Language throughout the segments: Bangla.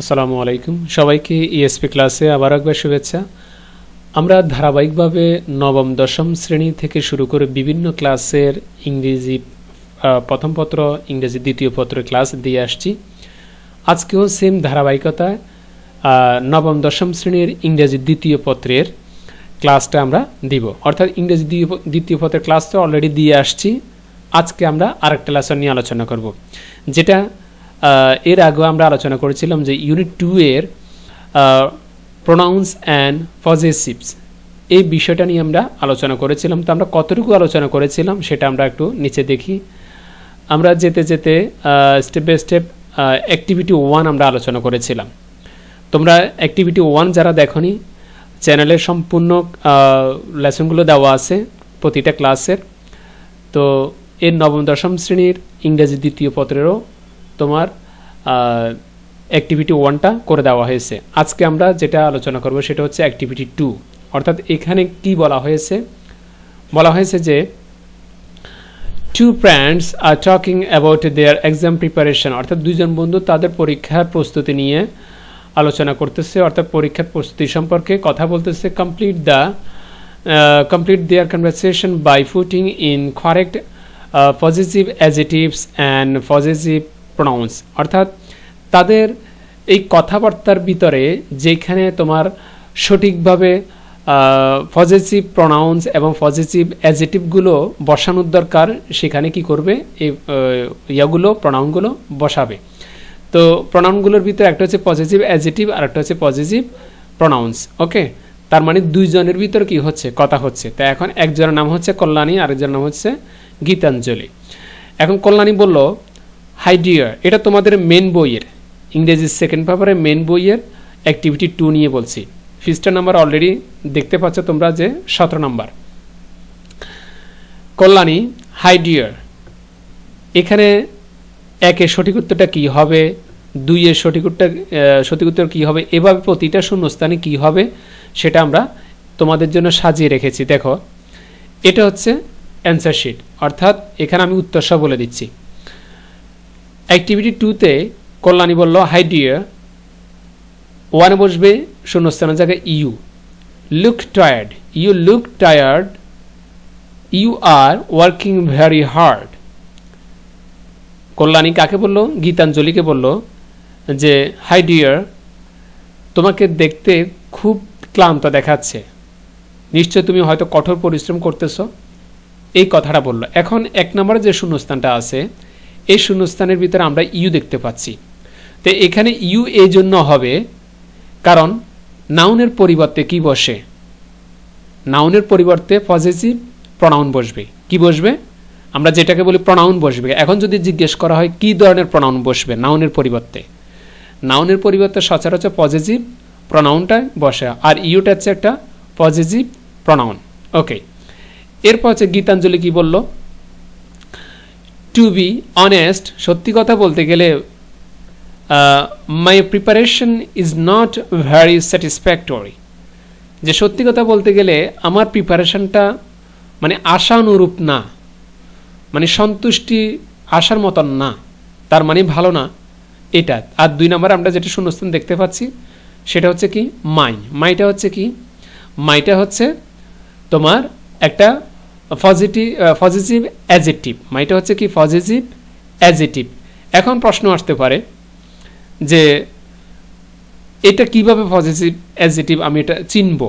আসসালামু আলাইকুম সবাইকে ইএসপি ক্লাসে আবার একবার শুভেচ্ছা। আমরা ধারাবাহিকভাবে নবম দশম শ্রেণী থেকে শুরু করে বিভিন্ন ক্লাসের ইংরেজি প্রথম পত্র, ইংরেজি দ্বিতীয় পত্রের ক্লাস দিয়ে আসছি। আজকেও সেম ধারাবাহিকতায় নবম দশম শ্রেণীর ইংরেজি দ্বিতীয় পত্রের ক্লাসটা আমরা দিব, অর্থাৎ ইংরেজি দ্বিতীয় পত্রের ক্লাসটা অলরেডি দিয়ে আসছি। আজকে আমরা আরেকটা লেসন নিয়ে আলোচনা করব, যেটা এর আগেও আমরা আলোচনা করেছিলাম যে ইউনিট 2 এর প্রোনাউন্স অ্যান্ড পজেসিভস এই বিষয়টা নিয়ে আমরা আলোচনা করেছিলাম। তো আমরা কতটুকু আলোচনা করেছিলাম সেটা আমরা একটু নিচে দেখি। আমরা যেতে যেতে স্টেপ বাই স্টেপ অ্যাক্টিভিটি 1 আমরা আলোচনা করেছিলাম। তোমরা অ্যাক্টিভিটি 1 যারা দেখোনি, চ্যানেলের সম্পূর্ণ লেসনগুলো দেওয়া আছে প্রতিটা ক্লাসের। তো এর নবম দশম শ্রেণীর ইংরেজি দ্বিতীয় পত্রেরও তোমার অ্যাক্টিভিটি 1টা করে দেওয়া হয়েছে। আজকে আমরা যেটা আলোচনা করব সেটা হচ্ছে অ্যাক্টিভিটি 2, অর্থাৎ এখানে কি বলা হয়েছে? বলা হয়েছে যে two friends are talking about their exam preparation, অর্থাৎ দুইজন বন্ধু তাদের পরীক্ষার প্রস্তুতি নিয়ে আলোচনা করতেছে, অর্থাৎ পরীক্ষার প্রস্তুতি সম্পর্কে কথা বলতেছে। complete their conversation by putting in correct possessive adjectives and possessive pronouns, অর্থাৎ তাদের এই কথাবার্তার ভিতরে যেখানে তোমার সঠিকভাবে পজেসিভ প্রোনাউন্স এবং পজেসিভ অ্যাডজেক্টিভগুলো বসানোর দরকার, সেখানে কি করবে? এই প্রোনাউনগুলো বসাবে। তো প্রোনাউনগুলোর ভিতরে একটা হচ্ছে পজেসিভ অ্যাডজেক্টিভ আর একটা হচ্ছে পজেসিভ প্রোনাউন্স। ওকে, তার মানে দুইজনের ভিতরে কি হচ্ছে? কথা হচ্ছে। তা এখন একজনের নাম হচ্ছে কল্যাণী, আরেকজনের নাম হচ্ছে গীতাঞ্জলি। এখন কল্যাণী বলল হাই ডিয়ার, এটা তোমাদের মেন বইয়ের ইংরেজি সেকেন্ড পেপারের মেন বইয়ের অ্যাক্টিভিটি 2 নিয়ে বলছি। পৃষ্ঠা নাম্বার অলরেডি দেখতে পাচ্ছ তোমরা যে 17 নাম্বার। কল্যাণী হাই ডিয়ার, এখানে 1 এর সঠিক উত্তরটা কী হবে, 2 এর সঠিক উত্তর কী হবে, এভাবে প্রতিটা শূন্যস্থানে কী হবে সেটা আমরা তোমাদের জন্য সাজিয়ে রেখেছি। দেখো, এটা হচ্ছে অ্যান্সার শিট, অর্থাৎ এখানে আমি উত্তর সব বলে দিচ্ছি। অ্যাক্টিভিটি 2তে কল্যাণী বলল হাই ডিয়ার, 1 বসবে শূন্যস্থানের জায়গায় you. Look tired, you are working very hard. Kalyani কাকে বলল? গীতাঞ্জলিকে বলল যে হাই ডিয়ার, তোমাকে দেখতে খুব ক্লান্ত দেখাচ্ছে, নিশ্চয় তুমি হয়তো কঠোর পরিশ্রম করতেছ, এই কথাটা বলল। এখন 1 নম্বরে যে শূন্যস্থানটা আছে এই শূন্যস্থানের ভিতরে আমরা ইউ দেখতে পাচ্ছি। তো এখানে ইউ এই জন্য হবে কারণ নাউনের পরিবর্তে কি বসে? নাউনের পরিবর্তে পজেসিভ প্রোনাউন বসবে। কি বসবে? আমরা যেটাকে বলি প্রোনাউন বসবে। এখন যদি জিজ্ঞেস করা হয় কি ধরনের প্রোনাউন বসবে নাউনের পরিবর্তে, নাউনের পরিবর্তে সচরাচর পজেসিভ প্রোনাউনটা বসে, আর ইউটা হচ্ছে একটা পজেসিভ প্রোনাউন। ওকে, এরপর হচ্ছে গীতাঞ্জলি কি বলল? টু বি অনেস্ট, সত্যি কথা বলতে গেলে my preparation is not very satisfactory, যে সত্যি কথা বলতে গেলে আমার প্রিপারেশনটা মানে আশানুরূপ না, মানে সন্তুষ্টি আসার মতন না, তার মানে ভালো না এটা। আর 2 নম্বরে আমরা যেটা শূন্যস্থান দেখতে পাচ্ছি সেটা হচ্ছে কি মাইটা হচ্ছে কি? মাইটা হচ্ছে তোমার একটা পজিটিভ অ্যাডজেক্টিভ। মাইটা হচ্ছে কি? Positive adjective. এখন প্রশ্ন আসতে পারে যে এটা কিভাবে পজিটিভ অ্যাডজেক্টিভ আমি এটা চিনব?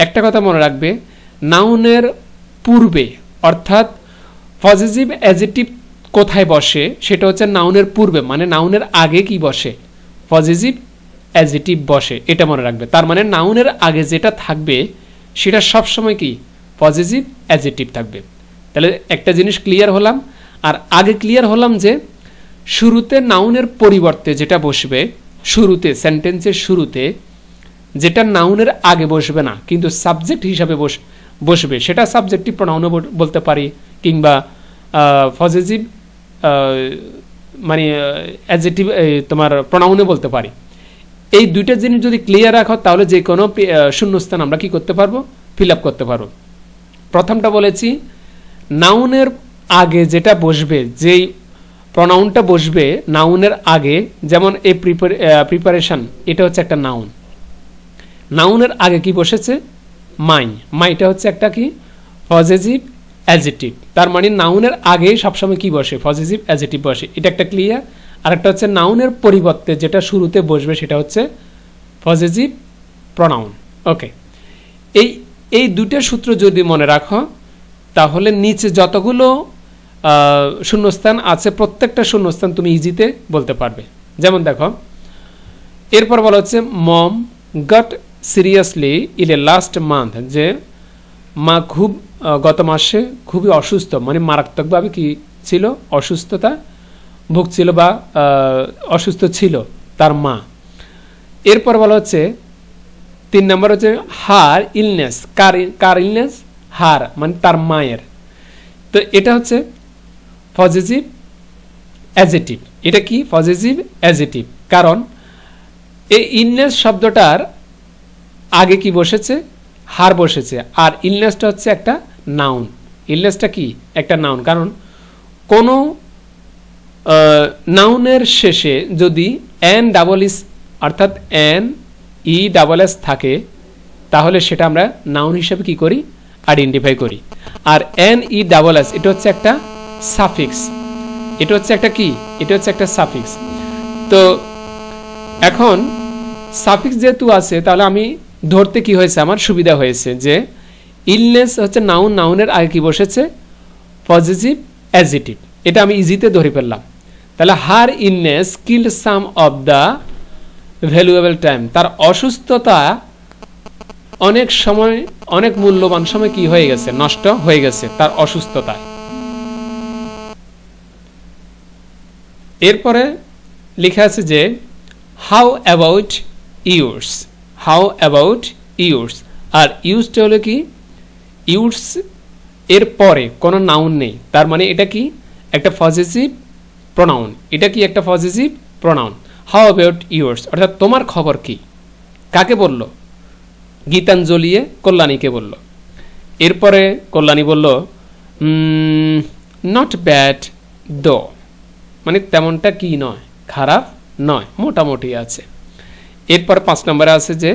একটা কথা মনে রাখবে, নাউনের পূর্বে, অর্থাৎ পজিটিভ অ্যাডজেক্টিভ কোথায় বসে সেটা হচ্ছে নাউনের পূর্বে, মানে নাউনের আগে কি বসে? পজিটিভ অ্যাডজেক্টিভ বসে, এটা মনে রাখবে। তার মানে নাউনের আগে যেটা থাকবে সেটা সবসময় কি? পজিটিভ অ্যাডজেক্টিভ থাকবে। তাহলে একটা জিনিস ক্লিয়ার হলাম। আর আগে ক্লিয়ার হলাম যে শুরুতে নাউনের পরিবর্তে যেটা বসবে, শুরুতে সেন্টেন্সের শুরুতে যেটা নাউনের আগে বসবে না কিন্তু সাবজেক্ট হিসাবে বসবে, সেটা সাবজেক্টিভ প্রোনাউনও বলতে পারি, কিংবা পজিটিভ মানে অ্যাডজেক্টিভ তোমার প্রোনাউনে বলতে পারি। এই 2টা জিনিস যদি ক্লিয়ার রাখো তাহলে যে কোনো শূন্যস্থান আমরা কি করতে পারবো? ফিল আপ করতে পারবো। প্রথমটা বলেছি নাউনের আগে যেটা বসবে, যেই প্রনাউনটা বসবে নাউনের আগে, যেমন এই প্রিপারেশন, এটা হচ্ছে একটা নাউন, নাউনের আগে কি বসেছে? মাই। মাইটা হচ্ছে একটা কি? Possessive adjective. তার মানে নাউনের আগে সবসময় কি বসে? পজেসিভ অ্যাডজেক্টিভ বসে। এটা একটা ক্লিয়ার। আর একটা হচ্ছে নাউনের পরিবর্তে যেটা শুরুতে বসবে সেটা হচ্ছে পজেসিভ প্রনাউন। ওকে, এই দুইটা সূত্র যদি মনে রাখো তাহলে নিচে যতগুলো শূন্যস্থান আছে প্রত্যেকটা শূন্যস্থান তুমি ইজিতে বলতে পারবে। যেমন দেখো, এরপর বলা হচ্ছে mom got seriously in a last month, যে মা খুব গত মাসে খুবই অসুস্থ, মানে মারাত্মকভাবে কি ছিল? অসুস্থতা ভুগছিল বা অসুস্থ ছিল তার মা। এরপর বলা হচ্ছে 3 নম্বর হচ্ছে হার ইলনেস। কার ইলনেস? হার, মানে তার মায়ের। তো এটা হচ্ছে পজেসিভ অ্যাডজেক্টিভ। এটা কি? Possessive adjective. কারণ এই ইলনেস শব্দটার আগে কি বসেছে? হার বসেছে। আর ইলনেসটা হচ্ছে একটা নাউন। ইলনেসটা কি? একটা নাউন। কারণ কোনো নাউনের শেষে যদি এন ডাবল ইস অর্থাৎ এন ই ডাবল এস থাকে তাহলে সেটা আমরা নাউন হিসেবে কি করি? আইডেন্টিফাই করি। আর এন ই ডাবল এস এটা হচ্ছে একটা সাফিক্স। এটা হচ্ছে একটা কি? এটা হচ্ছে একটা সাফিক্স। তো এখন সাফিক্স যেহেতু আছে তাহলে আমি ধরতে কি হয়েছে? আমার সুবিধা হয়েছে যে ইলনেস হচ্ছে নাউন, নাউনের আগে কি বসেছে? Possessive adjective. এটা আমি ইজিতে ধরে ফেললাম। তাহলে her illness killed some of the valuable time, তার অসুস্থতা অনেক সময়, অনেক মূল্যবান সময় কি হয়ে গেছে? নষ্ট হয়ে গেছে তার অসুস্থতায়। এরপরে লেখা আছে যে how about yours, how about yours. আর ইউজটা হলো কি? ইউর্স এর পরে কোনো নাউন নেই, তার মানে এটা কি? একটা পজেসিভ প্রনাউন। এটা কি? একটা possessive pronoun. How about yours অর্থাৎ তোমার খবর কি? কাকে বলল? গীতাঞ্জলিয়ে কল্যাণীকে বলল। এরপরে কল্যাণী বলল নট ব্যাড দো, মানে তেমনটা কি নয়, খারাপ নয়, মোটামুটি আছে। এরপর 5 নম্বরে আছে যে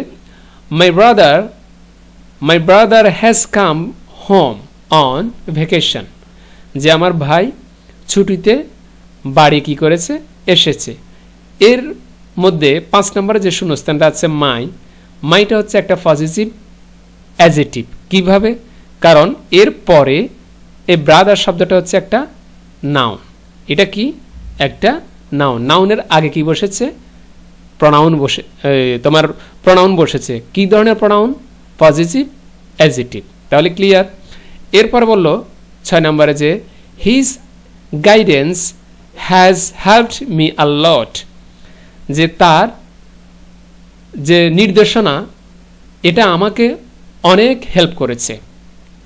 my brother has come home on vacation, যে আমার ভাই ছুটিতে বাড়ি কি করেছে? এসেছে। এর মধ্যে 5 নম্বরে যে শূন্যস্থানটা আছে মাই, মাইটা হচ্ছে একটা পজেসিভ অ্যাডজেক্টিভ। কিভাবে? কারণ এর পরে এই ব্রাদার শব্দটা হচ্ছে একটা নাউন। এটা কি? একটা নাউন। নাউনের আগে কি বসেছে? প্রনাউন বসে, তোমার প্রনাউন বসেছে। কি ধরনের প্রনাউন? Possessive adjective. তাহলে ক্লিয়ার। এরপর বলল 6 নম্বরে যে his guidance has helped me a lot, যে তার যে নির্দেশনা এটা আমাকে অনেক হেল্প করেছে।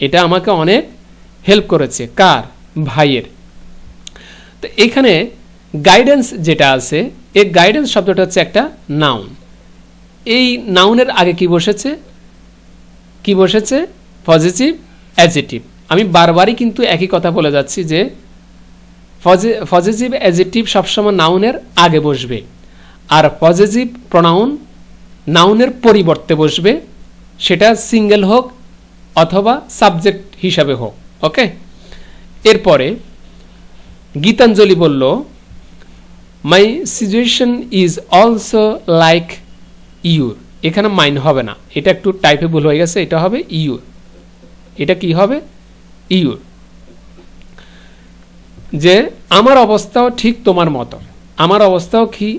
এটা আমাকে অনেক হেল্প করেছে। কার? ভাইয়ের। তো এখানে গাইডেন্স যেটা আছে, এই গাইডেন্স শব্দটা হচ্ছে একটা নাউন। এই নাউনের আগে কি বসেছে? কি বসেছে? Possessive adjective. আমি বারবারই কিন্তু একই কথা বলে যাচ্ছি যে পজেসিভ অ্যাডজেক্টিভ সবসময় নাউনের আগে বসবে, আর পজেসিভ প্রনাউন নাউনের পরিবর্তে বসবে, সেটা সিঙ্গেল হোক অথবা সাবজেক্ট হিসাবে হোক। ওকে, এরপরে গীতাঞ্জলি বলল মাই situation is also like your. এখানে মাইন হবে না, এটা একটু টাইপে ভুল হয়ে গেছে, এটা হবে ইউর। এটা কি হবে? ইউর। যে আমার অবস্থাও ঠিক তোমার মতো, আমার অবস্থাও কি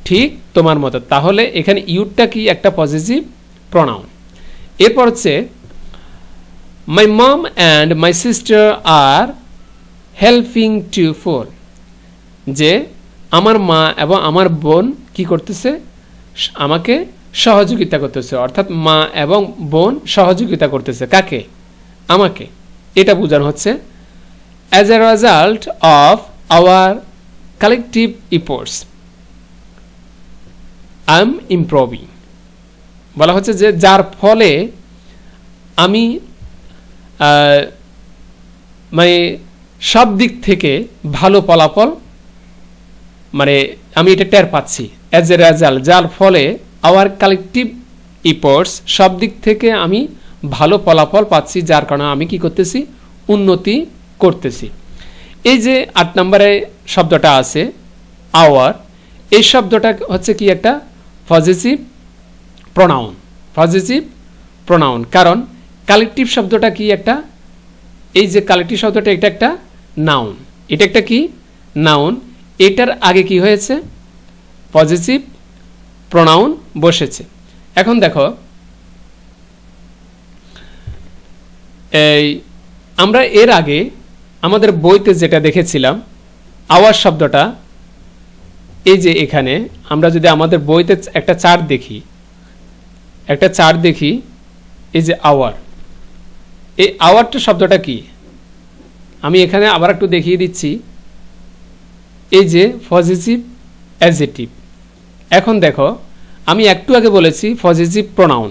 ঠিক তোমার মতো। তাহলে এখানে ইউরটা কি? একটা পজিটিভ প্রনাউন। এরপর হচ্ছে my mom and my sister are helping to for, যে আমার মা এবং আমার বোন কি করতেছে? আমাকে সহযোগিতা করতেছে। অর্থাৎ মা এবং বোন সহযোগিতা করতেছে কাকে? আমাকে। এটা বোঝানো হচ্ছে as a result of our collective efforts I am improving। বলা হচ্ছে যে যার ফলে আমি মানে সব দিক থেকে ভালো ফলাফল মানে আমি এটা টের পাচ্ছি অ্যাজ এ রেজাল্ট, যার ফলে আওয়ার কালেকটিভ ইফোর্টস সব দিক থেকে আমি ভালো ফলাফল পাচ্ছি, যার কারণে আমি কি করতেছি, উন্নতি করতেছি। এই যে 8 নম্বরে শব্দটা আছে আওয়ার, এই শব্দটা হচ্ছে কি একটা পজিটিভ প্রোনাউন, পজিটিভ প্রোনাউন। কারণ কালেকটিভ শব্দটা কি একটা, এই যে কালেকটিভ শব্দটা এটা একটা নাউন, এটা একটা কি নাউন, এটার আগে কি হয়েছে পজিটিভ প্রোনাউন বসেছে। এখন দেখো এই আমরা এর আগে আমাদের বইতে যেটা দেখেছিলাম আওয়ার শব্দটা, এই যে এখানে আমরা যদি আমাদের বইতে একটা চার্ট দেখি, একটা চার্ট দেখি, এই যে আওয়ার, এই আওয়ারটা শব্দটা কি, আমি এখানে আবার একটু দেখিয়ে দিচ্ছি, এই যে পজিটিভ অ্যাডজেক্টিভ। এখন দেখো আমি একটু আগে বলেছি পজিটিভ প্রোনাউন,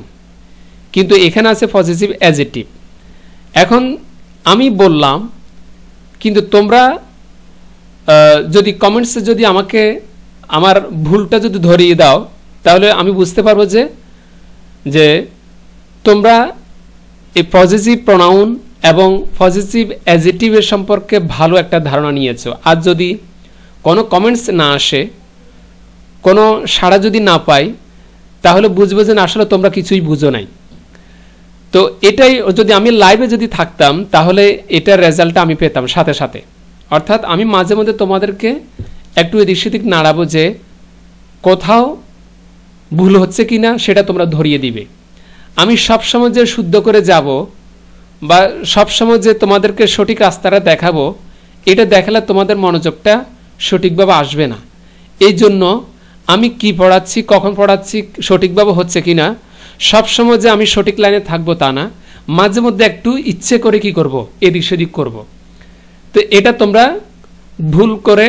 কিন্তু এখানে আছে পজিটিভ অ্যাডজেক্টিভ। এখন আমি বললাম, কিন্তু তোমরা যদি কমেন্টসে যদি আমাকে আমার ভুলটা যদি ধরিয়ে দাও, তাহলে আমি বুঝতে পারবো যে তোমরা এই পজিটিভ প্রোনাউন এবং পজিটিভ অ্যাডজেক্টিভের সম্পর্কে ভালো একটা ধারণা নিয়েছো। আর যদি কোনো কমেন্টস না আসে, কোনো সাড়া যদি না পাই, তাহলে বুঝবো যে আসলে তোমরা কিছুই বুঝো নাই। তো এটাই, যদি আমি লাইভে যদি থাকতাম তাহলে এটার রেজাল্টটা আমি পেতাম সাথে সাথে। অর্থাৎ আমি মাঝে মধ্যে তোমাদেরকে একটু এদিক সেদিক নাড়াবো যে কোথাও ভুল হচ্ছে কি না সেটা তোমরা ধরিয়ে দিবে। আমি সবসময় যে শুদ্ধ করে যাব বা সবসময় যে তোমাদেরকে সঠিক রাস্তাটা দেখাবো, এটা দেখালে তোমাদের মনোযোগটা সঠিকভাবে আসবে না। এই জন্য আমি কি পড়াচ্ছি, কখন পড়াচ্ছি, সঠিকভাবে হচ্ছে কি না, সবসময় যে আমি সঠিক লাইনে থাকবো তা না, মাঝে মধ্যে একটু ইচ্ছে করে কি করব, এদিক সেদিক করব। তো এটা তোমরা ভুল করে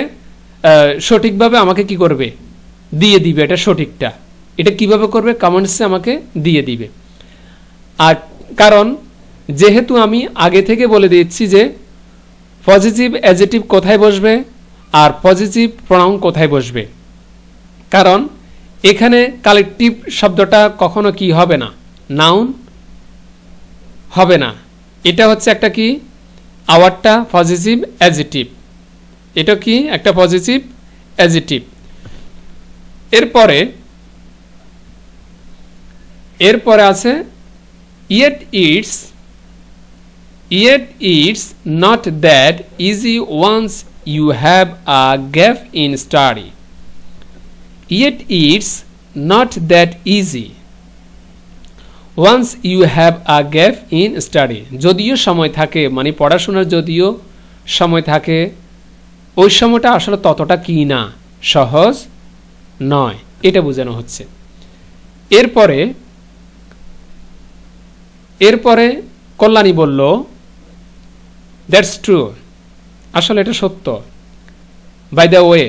সঠিকভাবে আমাকে কি করবে, দিয়ে দিবে। এটা সঠিকটা এটা কিভাবে করবে কমেন্টসে আমাকে দিয়ে দিবে। আর কারণ যেহেতু আমি আগে থেকে বলে দিচ্ছি যে পজিটিভ অ্যাডজেক্টিভ কোথায় বসবে আর পজিটিভ প্রোনাউন কোথায় বসবে, কারণ এখানে কালেকটিভ শব্দটা কখনো কি হবে না, নাউন হবে না। এটা হচ্ছে একটা কি, আওয়ারটা পজিটিভ অ্যাডজেক্টিভ, এটা কি একটা পজিটিভ অ্যাডজেক্টিভ। এরপরে আছে yet it's not that easy once you have a gap in study. Yet it's not that easy once you have a gap in study. যদিও সময় থাকে, মানে পড়াশোনার যদিও সময় থাকে, ওই সময়টা আসলে ততটা কি না, সহজ নয়, এটা বোঝানো হচ্ছে। এরপরে কল্যাণী বলল দ্যাটস ট্রু, আসলে এটা সত্য। বাই দ্য ওয়ে,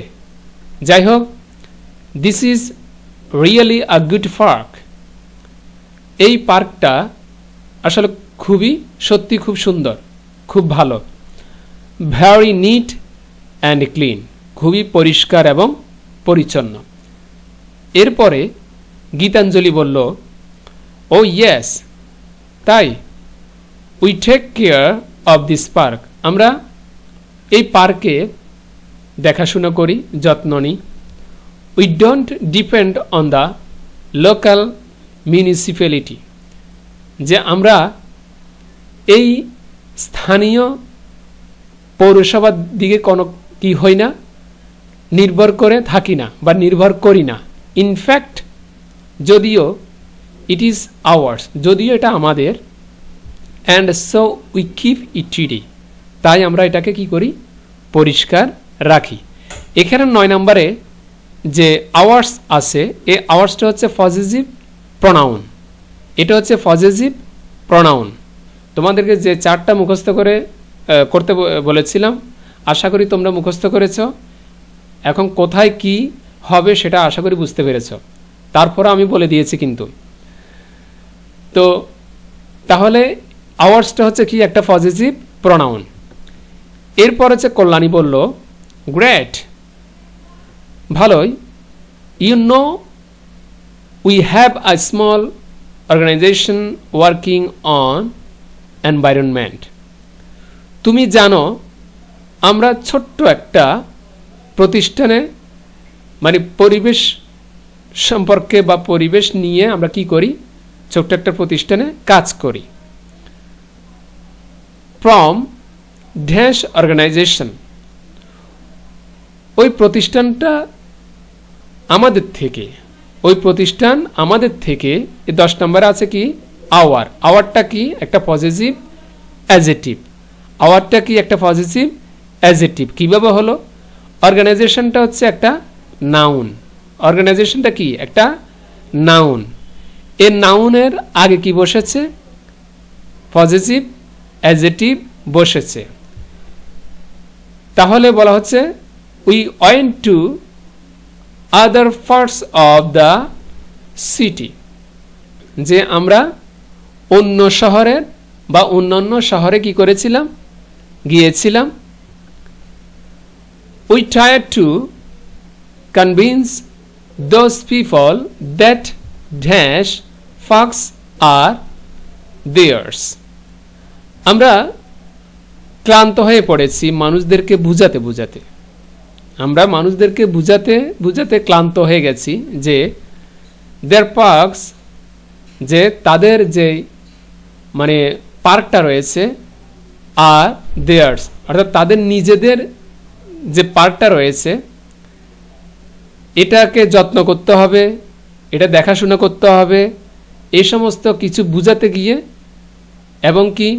যাই হোক, this is really a good park. এই পার্কটা আসলে খুবই সত্যি খুব সুন্দর, খুব ভালো। ভেরি নিট অ্যান্ড ক্লিন, খুবই পরিষ্কার এবং পরিচ্ছন্ন। এরপরে গীতাঞ্জলি বলল ও ইয়েস, তাই we take care of this park, আমরা এই পার্কে দেখাশোনা করি, যত্ন নিই। We don't depend on the local municipality, যে আমরা এই স্থানীয় পৌরসভার দিকে কোনো কি হই না, নির্ভর করে থাকি না বা নির্ভর করি না। ইনফ্যাক্ট যদিও ইট ইজ আওয়ার্স, যদিও এটা আমাদের, and so we keep it টিডি, তাই আমরা এটাকে কি করি, পরিষ্কার রাখি। এখানে 9 নম্বরে যে আওয়ার্স আছে, এই আওয়ার্সটা হচ্ছে পজিটিভ প্রোনাউন, এটা হচ্ছে পজিটিভ প্রোনাউন। তোমাদেরকে যে চারটা মুখস্থ করতে বলেছিলাম, আশা করি তোমরা মুখস্থ করেছ। এখন কোথায় কি হবে সেটা আশা করি বুঝতে পেরেছ। তারপর আমি বলে দিয়েছি কিন্তু। তো তাহলে আওয়ার্সটা হচ্ছে কি একটা পজিটিভ প্রোনাউন। এরপর হচ্ছে কল্যাণী বলল গ্রেট, ভালোই। You know we have a small organization working on environment. তুমি জানো আমরা ছোট্ট একটা প্রতিষ্ঠানে মানে পরিবেশ সম্পর্কে বা পরিবেশ নিয়ে আমরা কি করি, ছোট্ট একটা প্রতিষ্ঠানে কাজ করি। From dash organization, ওই প্রতিষ্ঠানটা আমাদের থেকে, ওই প্রতিষ্ঠান আমাদের থেকে। এই 10 নম্বরে আছে কি আওয়ার। আওয়ারটা কি একটা পজিটিভ অ্যাডজেক্টিভ। আওয়ারটা কি একটা পজিটিভ অ্যাডজেক্টিভ। কিভাবে হলো? অর্গানাইজেশনটা হচ্ছে একটা নাউন। অর্গানাইজেশনটা কি একটা নাউন। এই নাউনের আগে কি বসেছে? পজিটিভ অ্যাডজেক্টিভ বসেছে। তাহলে বলা হচ্ছে we went to other parts of the city, যে আমরা অন্য শহরের বা অন্যান্য শহরে কি করেছিলাম, গিয়েছিলাম। we tried to convince those people that dash facts are theirs, আমরা ক্লান্ত হয়ে পড়েছি মানুষদেরকে বুঝাতে বুঝাতে। আমরা মানুষদেরকে বুঝাতে বুঝাতে ক্লান্ত হয়ে গেছি যে দেয়ার পার্কস, যে তাদের যে মানে পার্কটা রয়েছে, আর দেয়ার্স অর্থাৎ তাদের নিজেদের যে পার্কটা রয়েছে এটাকে যত্ন করতে হবে, এটা দেখাশোনা করতে হবে, এই সমস্ত কিছু বুঝাতে গিয়ে, এবং কি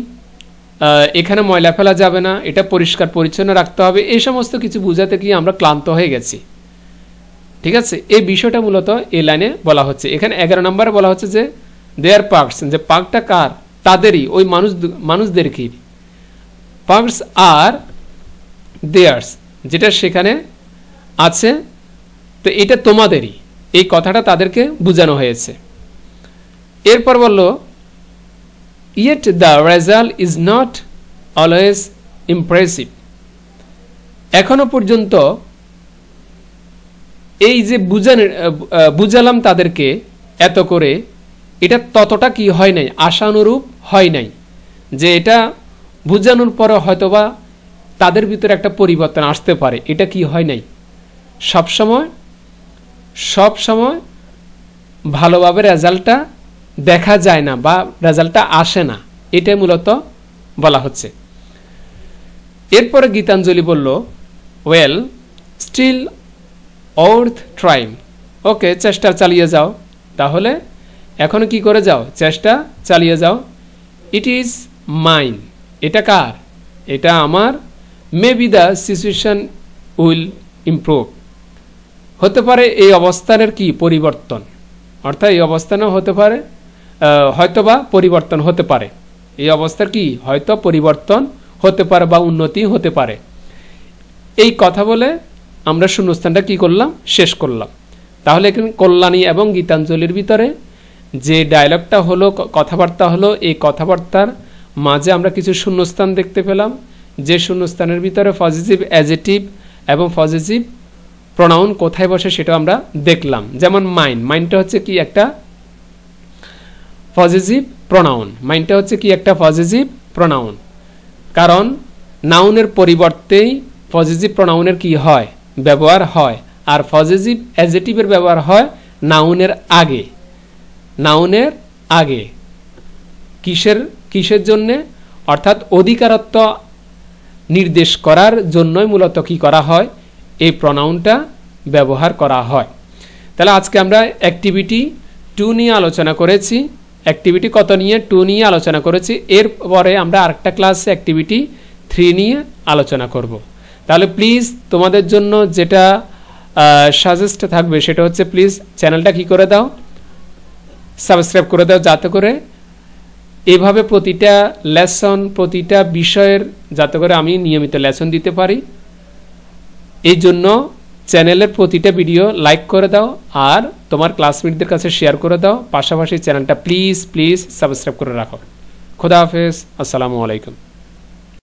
এখানে ময়লা ফেলা যাবে না, এটা পরিষ্কার পরিচ্ছন্ন রাখতে হবে, এই সমস্ত কিছু বুঝাতে গিয়ে আমরা ক্লান্ত হয়ে গেছি। ঠিক আছে, এই বিষয়টা মূলত এই লাইনে বলা হচ্ছে। এখানে 11 নম্বরে বলা হচ্ছে যে দেয়ার পার্কস, যে পার্কটা কার, তাদেরই, ওই মানুষদেরকে। পার্কস আর দেয়ার্স, যেটা সেখানে আছে, তো এটা তোমাদেরই, এই কথাটা তাদেরকে বোঝানো হয়েছে। এরপর বলল yet the result is not always impressive, এখনো পর্যন্ত এই যে বুঝালাম তাদেরকে এত করে, এটা ততটা কি হয় নাই, আশানুরূপ হয় নাই, যে এটা বুঝানোর পরে হয়তোবা তাদের ভিতরে একটা পরিবর্তন আসতে পারে, এটা কি হয় নাই। সব সময় ভালোভাবে রেজাল্টটা দেখা যায় না বা রেজাল্টটা আসে না, এটাই মূলত বলা হচ্ছে। এরপরে গীতাঞ্জলি বলল ওয়েল স্টিল ওর্থ ট্রাইং, ওকে চেষ্টা চালিয়ে যাও, তাহলে এখনো কি করে যাও, চেষ্টা চালিয়ে যাও। ইট ইজ মাইন, এটা কার, এটা আমার। Maybe the situation will improve, হতে পারে এই অবস্থানের কি পরিবর্তন, অর্থাৎ এই অবস্থানও হতে পারে, হয়তোবা পরিবর্তন হতে পারে, এই অবস্থার কি হয়তো পরিবর্তন হতে পারে বা উন্নতি হতে পারে। এই কথা বলে আমরা শূন্যস্থানটা কি করলাম, শেষ করলাম। তাহলে এখানে কল্যাণী এবং গীতাঞ্জলির ভিতরে যে ডায়লগটা হলো, কথাবার্তা হলো, এই কথাবার্তার মাঝে আমরা কিছু শূন্যস্থান দেখতে পেলাম, যে শূন্যস্থানের ভিতরে পজিটিভ অ্যাডজেক্টিভ এবং পজিটিভ প্রোনাউন কোথায় বসে সেটা আমরা দেখলাম। যেমন মাইনটা হচ্ছে কি একটা পজিটিভ প্রোনাউন, মাইনটা হচ্ছে কি একটা পজিটিভ প্রোনাউন, কারণ নাউনের পরিবর্তেই পজিটিভ প্রোনাউনের কি হয়, ব্যবহার হয়, আর পজিটিভ অ্যাডজেক্টিভের ব্যবহার হয় নাউনের আগে। নাউনের আগে কিসের জন্যে, অর্থাৎ অধিকারত্ব নির্দেশ করার জন্যই মূলত কি করা হয়, এই প্রোনাউনটা ব্যবহার করা হয়। তাহলে আজকে আমরা অ্যাক্টিভিটি 2 নিয়ে আলোচনা করেছি। অ্যাক্টিভিটি কত নিয়ে, 2 নিয়ে আলোচনা করেছি। এরপরে আমরা আরেকটা ক্লাসে অ্যাক্টিভিটি 3 নিয়ে আলোচনা করব। তাহলে প্লিজ তোমাদের জন্য যেটা সাজেস্ট থাকবে সেটা হচ্ছে প্লিজ চ্যানেলটা কি করে দাও, সাবস্ক্রাইব করে দাও, যাতে করে এভাবে প্রতিটা লেসন, প্রতিটা বিষয়ের যাতে করে আমি নিয়মিত লেসন দিতে পারি। এই জন্য চ্যানেলের প্রতিটা ভিডিও লাইক করে দাও আর তোমার ক্লাসমেটদের কাছে শেয়ার করে দাও। পাশাপাশি চ্যানেলটা প্লিজ সাবস্ক্রাইব করে রাখো। খোদা হাফেজ, আসসালামু আলাইকুম।